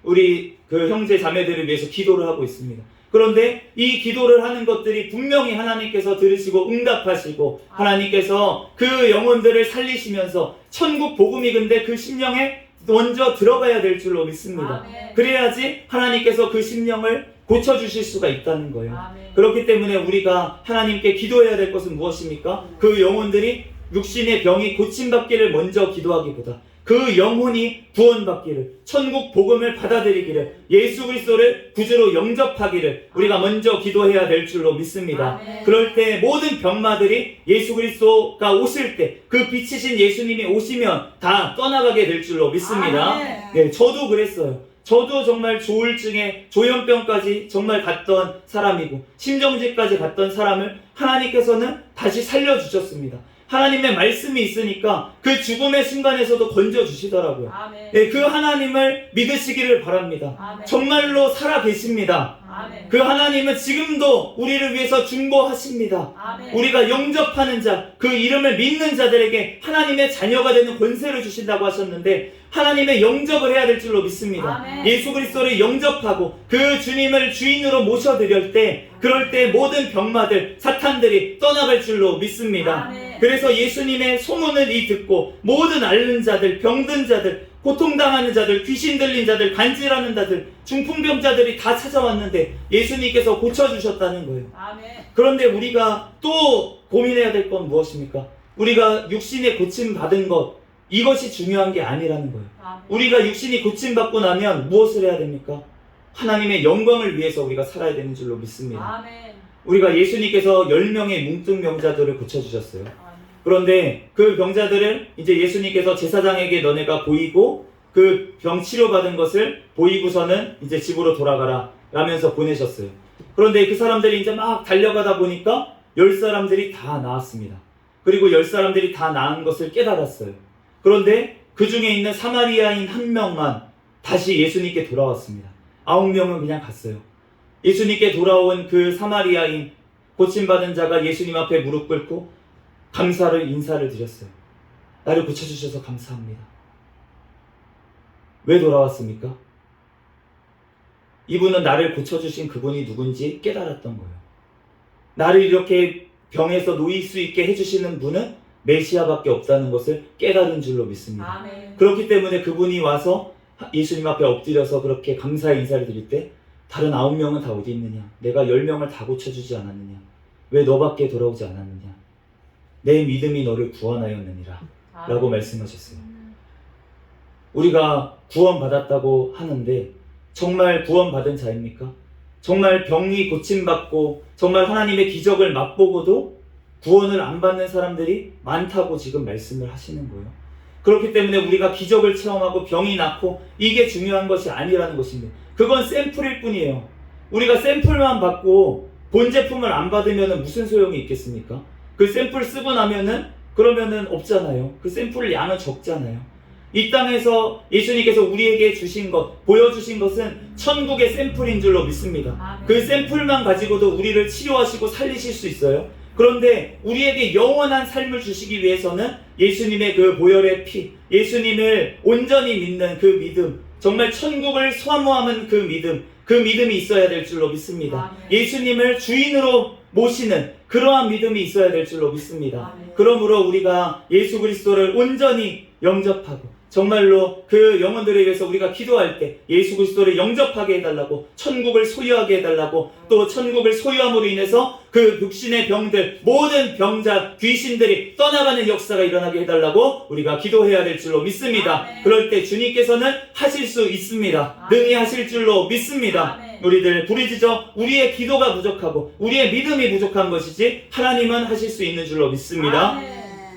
우리 그 형제 자매들을 위해서 기도를 하고 있습니다. 그런데 이 기도를 하는 것들이 분명히 하나님께서 들으시고 응답하시고 하나님께서 그 영혼들을 살리시면서 천국 복음이 근데 그 심령에 먼저 들어가야 될 줄로 믿습니다. 그래야지 하나님께서 그 심령을 고쳐주실 수가 있다는 거예요. 그렇기 때문에 우리가 하나님께 기도해야 될 것은 무엇입니까? 그 영혼들이 육신의 병이 고침받기를 먼저 기도하기보다 그 영혼이 구원받기를, 천국 복음을 받아들이기를, 예수 그리스도를 구주로 영접하기를 우리가 먼저 기도해야 될 줄로 믿습니다. 그럴 때 모든 병마들이 예수 그리스도가 오실 때, 그 빛이신 예수님이 오시면 다 떠나가게 될 줄로 믿습니다. 네, 저도 그랬어요. 저도 정말 조울증에 조현병까지 정말 갔던 사람이고 심정지까지 갔던 사람을 하나님께서는 다시 살려주셨습니다. 하나님의 말씀이 있으니까 그 죽음의 순간에서도 건져주시더라고요. 네, 그 하나님을 믿으시기를 바랍니다. 정말로 살아계십니다. 그 하나님은 지금도 우리를 위해서 중보하십니다. 우리가 영접하는 자, 그 이름을 믿는 자들에게 하나님의 자녀가 되는 권세를 주신다고 하셨는데 하나님의 영접을 해야 될 줄로 믿습니다. 예수 그리스도를 영접하고 그 주님을 주인으로 모셔드릴 때, 그럴 때 모든 병마들, 사탄들이 떠나갈 줄로 믿습니다. 그래서 예수님의 소문을 듣고 모든 앓는 자들, 병든 자들, 고통당하는 자들, 귀신 들린 자들, 간질하는 자들, 중풍병자들이 다 찾아왔는데 예수님께서 고쳐주셨다는 거예요. 그런데 우리가 또 고민해야 될 건 무엇입니까? 우리가 육신의 고침받은 것, 이것이 중요한 게 아니라는 거예요. 우리가 육신이 고침받고 나면 무엇을 해야 됩니까? 하나님의 영광을 위해서 우리가 살아야 되는 줄로 믿습니다. 우리가 예수님께서 10명의 뭉뚱병자들을 고쳐주셨어요. 그런데 그 병자들을 이제 예수님께서 제사장에게 너네가 보이고 그 병 치료받은 것을 보이고서는 이제 집으로 돌아가라 라면서 보내셨어요. 그런데 그 사람들이 이제 막 달려가다 보니까 10사람들이 다 나았습니다. 그리고 10사람들이 다 나은 것을 깨달았어요. 그런데 그 중에 있는 사마리아인 한 명만 다시 예수님께 돌아왔습니다. 9명은 그냥 갔어요. 예수님께 돌아온 그 사마리아인 고침받은 자가 예수님 앞에 무릎 꿇고 인사를 드렸어요. 나를 고쳐주셔서 감사합니다. 왜 돌아왔습니까? 이분은 나를 고쳐주신 그분이 누군지 깨달았던 거예요. 나를 이렇게 병에서 놓일 수 있게 해주시는 분은 메시아밖에 없다는 것을 깨달은 줄로 믿습니다. 그렇기 때문에 그분이 와서 예수님 앞에 엎드려서 그렇게 감사의 인사를 드릴 때 다른 9명은 다 어디 있느냐? 내가 10명을 다 고쳐주지 않았느냐? 왜 너밖에 돌아오지 않았느냐? 내 믿음이 너를 구원하였느니라 라고 말씀하셨어요. 우리가 구원받았다고 하는데 정말 구원받은 자입니까? 정말 병이 고침받고 정말 하나님의 기적을 맛보고도 구원을 안 받는 사람들이 많다고 지금 말씀을 하시는 거예요. 그렇기 때문에 우리가 기적을 체험하고 병이 낫고 이게 중요한 것이 아니라는 것입니다. 그건 샘플일 뿐이에요. 우리가 샘플만 받고 본 제품을 안 받으면 무슨 소용이 있겠습니까? 그 샘플 쓰고 나면은 그러면은 없잖아요. 그 샘플 양은 적잖아요. 이 땅에서 예수님께서 우리에게 주신 것, 보여주신 것은 천국의 샘플인 줄로 믿습니다. 그 샘플만 가지고도 우리를 치료하시고 살리실 수 있어요. 그런데 우리에게 영원한 삶을 주시기 위해서는 예수님의 그 보혈의 피, 예수님을 온전히 믿는 그 믿음, 정말 천국을 사모하는 그 믿음이 있어야 될 줄로 믿습니다. 예수님을 주인으로 모시는 그러한 믿음이 있어야 될 줄로 믿습니다. 그러므로 우리가 예수 그리스도를 온전히 영접하고 정말로 그 영혼들에 위해서 우리가 기도할 때 예수 그리스도를 영접하게 해달라고, 천국을 소유하게 해달라고, 또 천국을 소유함으로 인해서 그 육신의 병들, 모든 병자, 귀신들이 떠나가는 역사가 일어나게 해달라고 우리가 기도해야 될 줄로 믿습니다. 그럴 때 주님께서는 하실 수 있습니다. 능히 하실 줄로 믿습니다. 우리들 부르짖어 우리의 기도가 부족하고 우리의 믿음이 부족한 것이지 하나님은 하실 수 있는 줄로 믿습니다.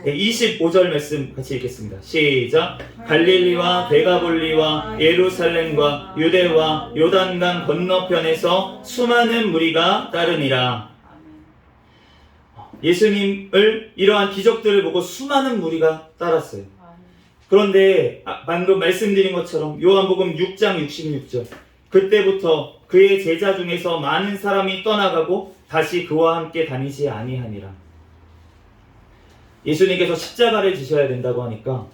25절 말씀 같이 읽겠습니다. 시작. 갈릴리와 데가볼리와 예루살렘과 유대와 요단강 건너편에서 수많은 무리가 따르니라. 예수님을 이러한 기적들을 보고 수많은 무리가 따랐어요. 그런데 방금 말씀드린 것처럼 요한복음 6장 66절, 그때부터 그의 제자 중에서 많은 사람이 떠나가고 다시 그와 함께 다니지 아니하니라. 예수님께서 십자가를 지셔야 된다고 하니까,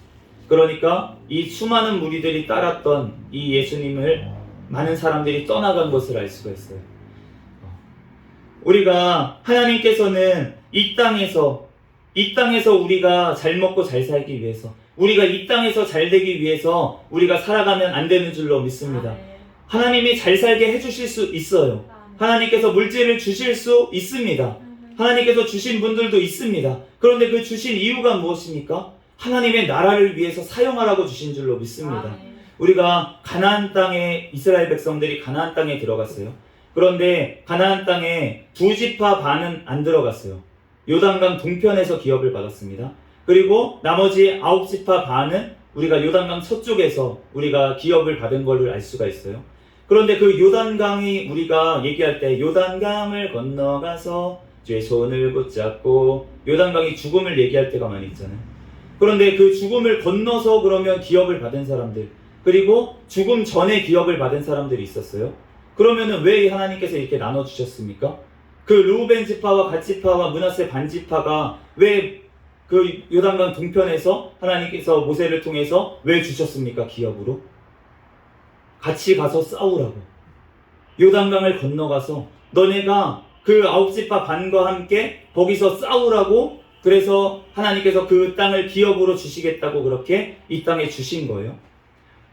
그러니까 이 수많은 무리들이 따랐던 이 예수님을 많은 사람들이 떠나간 것을 알 수가 있어요. 우리가 하나님께서는 이 땅에서 우리가 잘 먹고 잘 살기 위해서, 우리가 이 땅에서 잘 되기 위해서 우리가 살아가면 안 되는 줄로 믿습니다. 하나님이 잘 살게 해주실 수 있어요. 하나님께서 물질을 주실 수 있습니다. 하나님께서 주신 분들도 있습니다. 그런데 그 주신 이유가 무엇입니까? 하나님의 나라를 위해서 사용하라고 주신 줄로 믿습니다. 우리가 가나안 땅에, 이스라엘 백성들이 가나안 땅에 들어갔어요. 그런데 가나안 땅에 2지파 반은 안 들어갔어요. 요단강 동편에서 기업을 받았습니다. 그리고 나머지 9지파 반은 우리가 요단강 서쪽에서 우리가 기업을 받은 걸로 알 수가 있어요. 그런데 그 요단강이, 우리가 얘기할 때 요단강을 건너가서 주의 손을 붙잡고, 요단강이 죽음을 얘기할 때가 많이 있잖아요. 그런데 그 죽음을 건너서 그러면 기업을 받은 사람들, 그리고 죽음 전에 기업을 받은 사람들이 있었어요. 그러면은 왜 하나님께서 이렇게 나눠주셨습니까? 그 르우벤 지파와 갓 지파와 므낫세 반 지파가 왜 그 요단강 동편에서 하나님께서 모세를 통해서 왜 주셨습니까? 기업으로 같이 가서 싸우라고, 요단강을 건너가서 너네가 그 9지파 반과 함께 거기서 싸우라고, 그래서 하나님께서 그 땅을 기업으로 주시겠다고 그렇게 이 땅에 주신 거예요.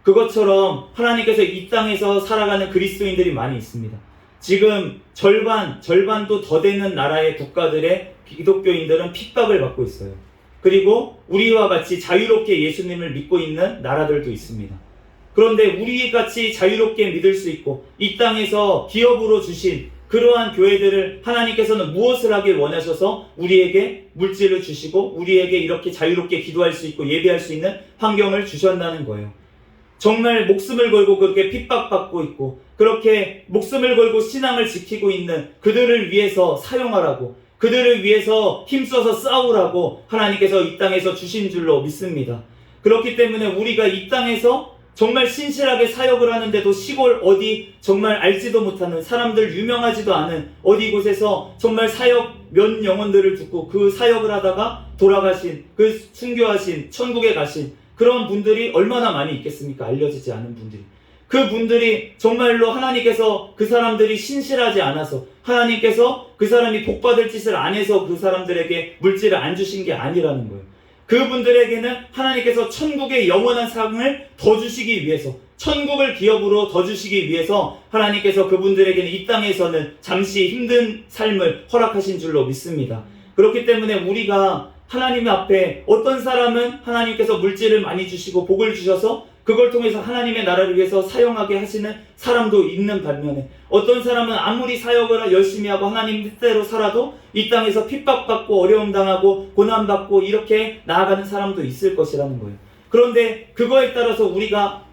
그것처럼 하나님께서 이 땅에서 살아가는 그리스도인들이 많이 있습니다. 지금 절반도 더 되는 나라의 국가들의 기독교인들은 핍박을 받고 있어요. 그리고 우리와 같이 자유롭게 예수님을 믿고 있는 나라들도 있습니다. 그런데 우리같이 자유롭게 믿을 수 있고 이 땅에서 기업으로 주신 그러한 교회들을 하나님께서는 무엇을 하길 원하셔서 우리에게 물질을 주시고 우리에게 이렇게 자유롭게 기도할 수 있고 예배할 수 있는 환경을 주셨다는 거예요. 정말 목숨을 걸고 그렇게 핍박받고 있고 그렇게 목숨을 걸고 신앙을 지키고 있는 그들을 위해서 사용하라고, 그들을 위해서 힘써서 싸우라고 하나님께서 이 땅에서 주신 줄로 믿습니다. 그렇기 때문에 우리가 이 땅에서 정말 신실하게 사역을 하는데도 시골 어디 정말 알지도 못하는 사람들, 유명하지도 않은 어디 곳에서 정말 사역 몇 영혼들을 듣고 그 사역을 하다가 돌아가신, 그 순교하신, 천국에 가신 그런 분들이 얼마나 많이 있겠습니까? 알려지지 않은 분들이. 그 분들이 정말로 하나님께서 그 사람들이 신실하지 않아서, 하나님께서 그 사람이 복받을 짓을 안 해서 그 사람들에게 물질을 안 주신 게 아니라는 거예요. 그분들에게는 하나님께서 천국의 영원한 상을 더 주시기 위해서, 천국을 기업으로 더 주시기 위해서 하나님께서 그분들에게는 이 땅에서는 잠시 힘든 삶을 허락하신 줄로 믿습니다. 그렇기 때문에 우리가 하나님 앞에 어떤 사람은 하나님께서 물질을 많이 주시고 복을 주셔서 그걸 통해서 하나님의 나라를 위해서 사용하게 하시는 사람도 있는 반면에 어떤 사람은 아무리 사역을 열심히 하고 하나님 뜻대로 살아도 이 땅에서 핍박받고 어려움 당하고 고난받고 이렇게 나아가는 사람도 있을 것이라는 거예요. 그런데 그거에 따라서 우리가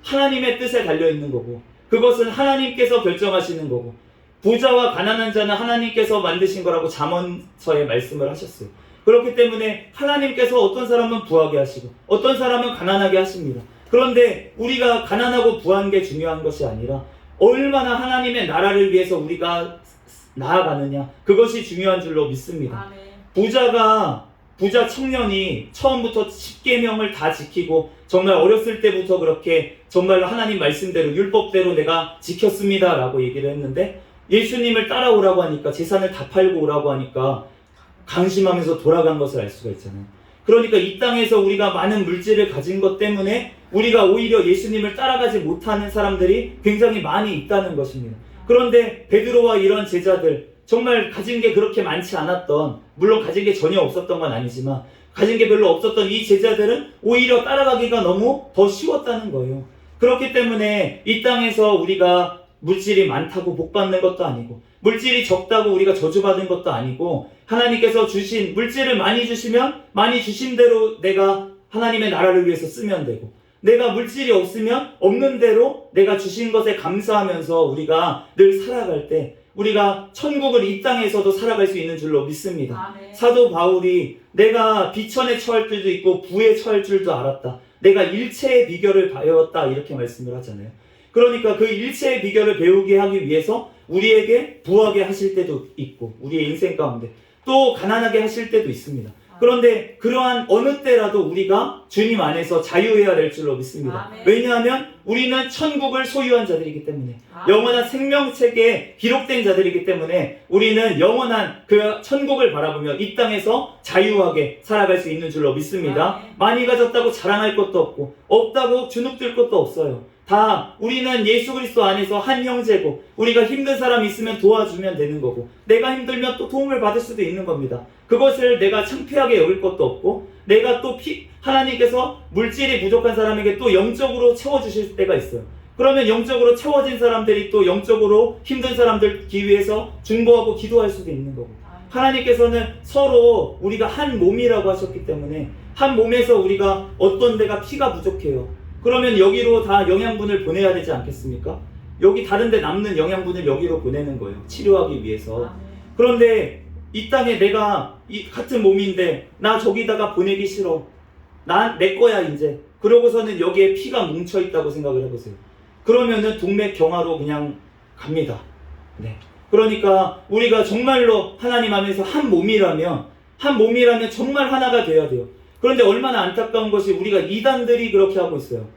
하나님의 뜻에 달려있는 거고 그것은 하나님께서 결정하시는 거고 부자와 가난한 자는 하나님께서 만드신 거라고 잠언서에 말씀을 하셨어요. 그렇기 때문에 하나님께서 어떤 사람은 부하게 하시고 어떤 사람은 가난하게 하십니다. 그런데 우리가 가난하고 부한 게 중요한 것이 아니라 얼마나 하나님의 나라를 위해서 우리가 나아가느냐 그것이 중요한 줄로 믿습니다. 부자 청년이 처음부터 10계명을 다 지키고 정말 어렸을 때부터 그렇게 정말 하나님 말씀대로 율법대로 내가 지켰습니다 라고 얘기를 했는데 예수님을 따라오라고 하니까 재산을 다 팔고 오라고 하니까 강심하면서 돌아간 것을 알 수가 있잖아요. 그러니까 이 땅에서 우리가 많은 물질을 가진 것 때문에 우리가 오히려 예수님을 따라가지 못하는 사람들이 굉장히 많이 있다는 것입니다. 그런데 베드로와 이런 제자들 정말 가진 게 그렇게 많지 않았던, 물론 가진 게 전혀 없었던 건 아니지만 가진 게 별로 없었던 이 제자들은 오히려 따라가기가 너무 더 쉬웠다는 거예요. 그렇기 때문에 이 땅에서 우리가 물질이 많다고 복 받는 것도 아니고 물질이 적다고 우리가 저주받은 것도 아니고 하나님께서 주신 물질을 많이 주시면 많이 주신 대로 내가 하나님의 나라를 위해서 쓰면 되고 내가 물질이 없으면 없는 대로 내가 주신 것에 감사하면서 우리가 늘 살아갈 때 우리가 천국을 이 땅에서도 살아갈 수 있는 줄로 믿습니다. 아멘. 사도 바울이 내가 비천에 처할 줄도 있고 부에 처할 줄도 알았다. 내가 일체의 비결을 배웠다 이렇게 말씀을 하잖아요. 그러니까 그 일체의 비결을 배우게 하기 위해서 우리에게 부하게 하실 때도 있고 우리의 인생 가운데 또 가난하게 하실 때도 있습니다. 그런데 그러한 어느 때라도 우리가 주님 안에서 자유해야 될 줄로 믿습니다. 아멘. 왜냐하면 우리는 천국을 소유한 자들이기 때문에 영원한 생명책에 기록된 자들이기 때문에 우리는 영원한 그 천국을 바라보며 이 땅에서 자유하게 살아갈 수 있는 줄로 믿습니다. 아멘. 많이 가졌다고 자랑할 것도 없고 없다고 주눅들 것도 없어요. 다 우리는 예수 그리스도 안에서 한 형제고 우리가 힘든 사람 있으면 도와주면 되는 거고 내가 힘들면 또 도움을 받을 수도 있는 겁니다. 그것을 내가 창피하게 여길 것도 없고 내가 또 하나님께서 물질이 부족한 사람에게 또 영적으로 채워주실 때가 있어요. 그러면 영적으로 채워진 사람들이 또 영적으로 힘든 사람들 위해서 중보하고 기도할 수도 있는 거고 하나님께서는 서로 우리가 한 몸이라고 하셨기 때문에 한 몸에서 우리가 어떤 데가 피가 부족해요. 그러면 여기로 다 영양분을 보내야 되지 않겠습니까? 여기 다른 데 남는 영양분을 여기로 보내는 거예요. 치료하기 위해서. 그런데 이 땅에 내가 같은 몸인데 나 저기다가 보내기 싫어. 내 거야 이제. 그러고서는 여기에 피가 뭉쳐있다고 생각을 해보세요. 그러면은 동맥경화로 그냥 갑니다. 네. 그러니까 우리가 정말로 하나님 안에서 한 몸이라면 정말 하나가 돼야 돼요. 그런데 얼마나 안타까운 것이 우리가 이단들이 그렇게 하고 있어요.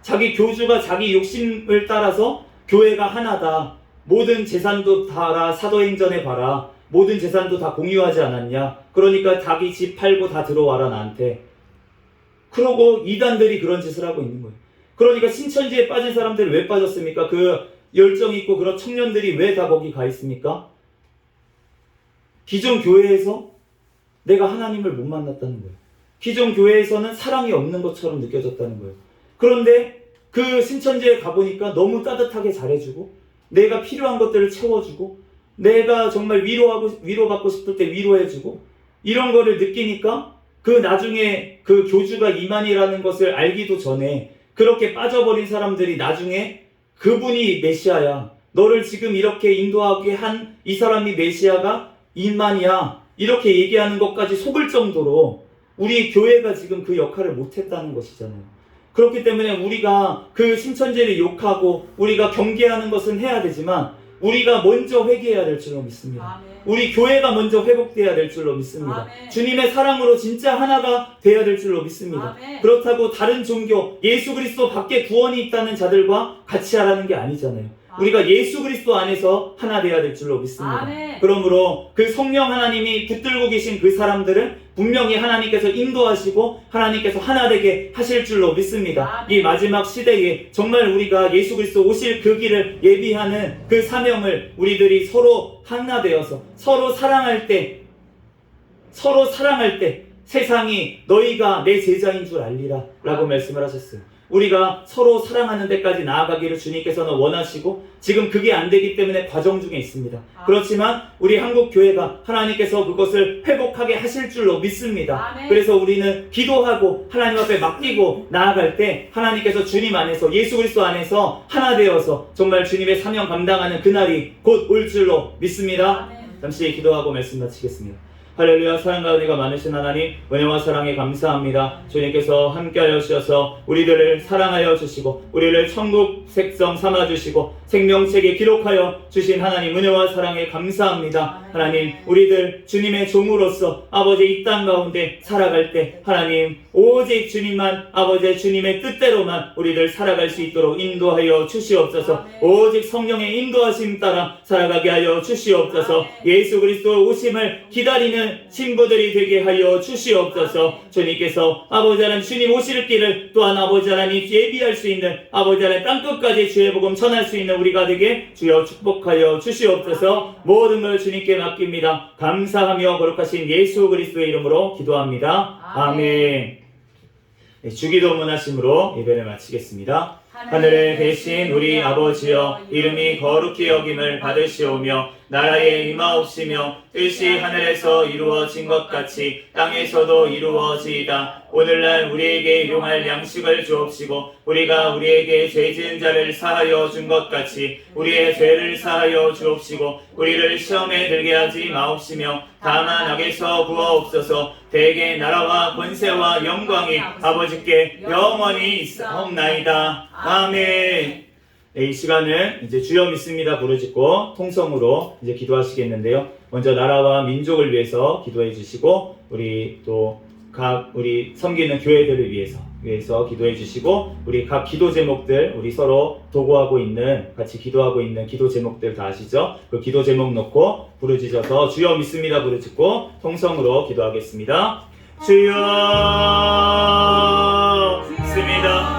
자기 교주가 자기 욕심을 따라서 교회가 하나다. 모든 재산도 다 사도행전에 봐라. 모든 재산도 다 공유하지 않았냐. 그러니까 자기 집 팔고 다 들어와라 나한테. 그러고 이단들이 그런 짓을 하고 있는 거예요. 그러니까 신천지에 빠진 사람들이 왜 빠졌습니까? 그 열정 있고 그런 청년들이 왜 다 거기 가 있습니까? 기존 교회에서 내가 하나님을 못 만났다는 거예요. 기존 교회에서는 사랑이 없는 것처럼 느껴졌다는 거예요. 그런데 그 신천지에 가보니까 너무 따뜻하게 잘해주고 내가 필요한 것들을 채워주고 내가 정말 위로받고 싶을 때 위로해주고 이런 거를 느끼니까 그 나중에 그 교주가 이만이라는 것을 알기도 전에 그렇게 빠져버린 사람들이 나중에 그분이 메시아야. 너를 지금 이렇게 인도하게 한 이 사람이 메시아가 이만이야. 이렇게 얘기하는 것까지 속을 정도로 우리 교회가 지금 그 역할을 못했다는 것이잖아요. 그렇기 때문에 우리가 그 신천지를 욕하고 우리가 경계하는 것은 해야 되지만 우리가 먼저 회개해야 될 줄로 믿습니다. 아멘. 우리 교회가 먼저 회복돼야 될 줄로 믿습니다. 아멘. 주님의 사랑으로 진짜 하나가 돼야 될 줄로 믿습니다. 아멘. 그렇다고 다른 종교, 예수 그리스도 밖에 구원이 있다는 자들과 같이 하라는 게 아니잖아요. 우리가 예수 그리스도 안에서 하나 되어야 될 줄로 믿습니다. 아멘. 그러므로 그 성령 하나님이 붙들고 계신 그 사람들은 분명히 하나님께서 인도하시고 하나님께서 하나 되게 하실 줄로 믿습니다. 아멘. 이 마지막 시대에 정말 우리가 예수 그리스도 오실 그 길을 예비하는 그 사명을 우리들이 서로 하나 되어서 서로 사랑할 때 세상이 너희가 내 제자인 줄 알리라 라고 말씀을 하셨어요. 우리가 서로 사랑하는 데까지 나아가기를 주님께서는 원하시고 지금 그게 안 되기 때문에 과정 중에 있습니다. 그렇지만 우리 한국교회가 하나님께서 그것을 회복하게 하실 줄로 믿습니다. 아멘. 그래서 우리는 기도하고 하나님 앞에 맡기고 나아갈 때 하나님께서 주님 안에서 예수 그리스도 안에서 하나 되어서 정말 주님의 사명 감당하는 그날이 곧 올 줄로 믿습니다. 아멘. 잠시 기도하고 말씀 마치겠습니다. 할렐루야. 사랑과 은혜가 많으신 하나님, 은혜와 사랑에 감사합니다. 주님께서 함께하여 주셔서 우리들을 사랑하여 주시고 우리를 천국 색성 삼아주시고 생명책에 기록하여 주신 하나님, 은혜와 사랑에 감사합니다. 하나님, 우리들 주님의 종으로서 아버지 이 땅 가운데 살아갈 때 하나님 오직 주님만, 아버지 주님의 뜻대로만 우리들 살아갈 수 있도록 인도하여 주시옵소서. 오직 성령의 인도하심 따라 살아가게 하여 주시옵소서. 예수 그리스도 오심을 기다리는 신부들이 되게 하여 주시옵소서. 주님께서 아버지 하나님 주님 오실 길을 또한 아버지 하나님 예비할 수 있는 아버지 하나님 땅끝까지 주의 복음 전할 수 있는 우리가 되게 주여 축복하여 주시옵소서. 모든 걸 주님께 맡깁니다. 감사하며 거룩하신 예수 그리스도의 이름으로 기도합니다. 아멘. 네, 주기도문 하심으로 예배를 마치겠습니다. 하늘에 계신 우리 아버지여, 이름이 거룩히 여김을 받으시오며 나라에 임하옵시며 뜻이 하늘에서 이루어진 것 같이 땅에서도 이루어지이다. 오늘날 우리에게 일용할 양식을 주옵시고 우리가 우리에게 죄 지은 자를 사하여 준 것 같이 우리의 죄를 사하여 주옵시고 우리를 시험에 들게 하지 마옵시며 다만 악에서 구하옵소서. 대개 나라와 권세와 영광이 아버지께 영원히 있사옵나이다. 아멘. 네, 이 시간은 이제 주여 믿습니다 부르짖고 통성으로 이제 기도하시겠는데요. 먼저 나라와 민족을 위해서 기도해 주시고 우리 또 각 우리 섬기는 교회들을 위해서 기도해 주시고 우리 각 기도 제목들 우리 서로 도구하고 있는 같이 기도하고 있는 기도 제목들 다 아시죠? 그 기도 제목 놓고 부르짖어서 주여 믿습니다 부르짖고 통성으로 기도하겠습니다. 주여 믿습니다.